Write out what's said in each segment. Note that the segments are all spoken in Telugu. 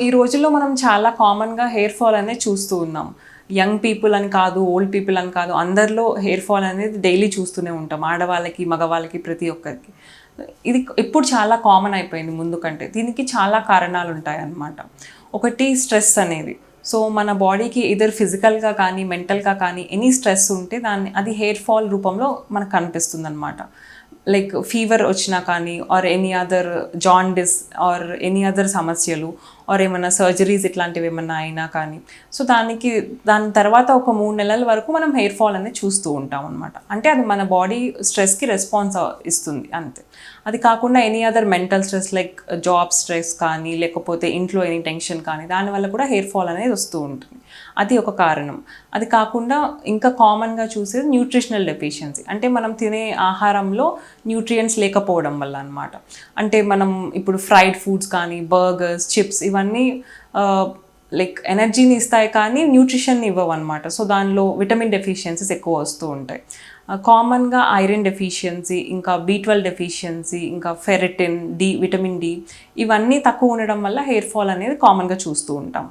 ఈ రోజుల్లో మనం చాలా కామన్గా హెయిర్ ఫాల్ అనేది చూస్తూ ఉన్నాం. యంగ్ పీపుల్ అని కాదు, ఓల్డ్ పీపుల్ అని కాదు, అందరిలో హెయిర్ ఫాల్ అనేది డైలీ చూస్తూనే ఉంటాం. ఆడవాళ్ళకి, మగవాళ్ళకి, ప్రతి ఒక్కరికి. ఇది ఇప్పుడు చాలా కామన్ అయిపోయింది ముందు కంటే. దీనికి చాలా కారణాలు ఉంటాయి అన్నమాట. ఒకటి స్ట్రెస్ అనేది. సో మన బాడీకి ఇదర్ ఫిజికల్గా కానీ, మెంటల్గా కానీ ఎనీ స్ట్రెస్ ఉంటే అది హెయిర్ ఫాల్ రూపంలో మనకు కనిపిస్తుంది అనమాట. లైక్ ఫీవర్ వచ్చినా కానీ, or any other jaundice, or any other సమస్యలు, ఆర్ ఏమైనా సర్జరీస్ ఇట్లాంటివి ఏమన్నా అయినా కానీ, సో దాని తర్వాత ఒక 3 నెలల వరకు మనం హెయిర్ ఫాల్ అనేది చూస్తూ ఉంటాం అనమాట. అంటే అది మన బాడీ స్ట్రెస్కి రెస్పాన్స్ ఇస్తుంది అంతే. అది కాకుండా any other mental stress like job stress కానీ, లేకపోతే ఇంట్లో ఎనీ టెన్షన్ కానీ, దానివల్ల కూడా హెయిర్ ఫాల్ అనేది వస్తూ ఉంటుంది. అది ఒక కారణం. అది కాకుండా ఇంకా కామన్గా చూసేది న్యూట్రిషనల్ డెఫిషియన్సీ. అంటే మనం తినే ఆహారంలో న్యూట్రియంట్స్ లేకపోవడం వల్ల అనమాట. అంటే మనం ఇప్పుడు ఫ్రైడ్ ఫుడ్స్ కానీ, బర్గర్స్, చిప్స్ ఇవన్నీ లైక్ ఎనర్జీని ఇస్తాయి కానీ న్యూట్రిషన్ని ఇవ్వవు అనమాట. సో దానిలో విటమిన్ డెఫిషియన్సీస్ ఎక్కువ వస్తూ ఉంటాయి. కామన్గా ఐరన్ డెఫిషియన్సీ, ఇంకా B12 డెఫిషియన్సీ, ఇంకా ఫెరిటిన్, విటమిన్ డి ఇవన్నీ తక్కువ ఉండడం వల్ల హెయిర్ ఫాల్ అనేది కామన్గా చూస్తూ ఉంటాం.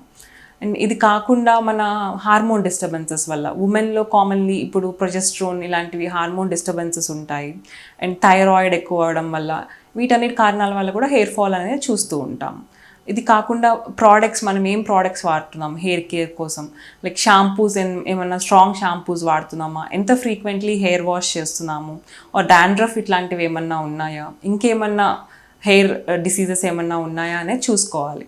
అండ్ ఇది కాకుండా మన హార్మోన్ డిస్టర్బెన్సెస్ వల్ల ఉమెన్లో కామన్లీ ఇప్పుడు ప్రొజెస్ట్రోన్ ఇలాంటివి హార్మోన్ డిస్టర్బెన్సెస్ ఉంటాయి. అండ్ థైరాయిడ్ ఎక్కువ అవడం వల్ల, వీటన్నిటి కారణాల వల్ల కూడా హెయిర్ ఫాల్ అనేది చూస్తూ ఉంటాం. ఇది కాకుండా ప్రోడక్ట్స్, మనం ఏం ప్రోడక్ట్స్ వాడుతున్నాం హెయిర్ కేర్ కోసం, లైక్ షాంపూస్, ఏమన్నా స్ట్రాంగ్ షాంపూస్ వాడుతున్నామా, ఎంత ఫ్రీక్వెంట్లీ హెయిర్ వాష్ చేస్తున్నాము, డాండ్రఫ్ ఇట్లాంటివి ఏమన్నా ఉన్నాయా, ఇంకేమన్నా హెయిర్ డిసీజెస్ ఏమన్నా ఉన్నాయా అనేది చూసుకోవాలి.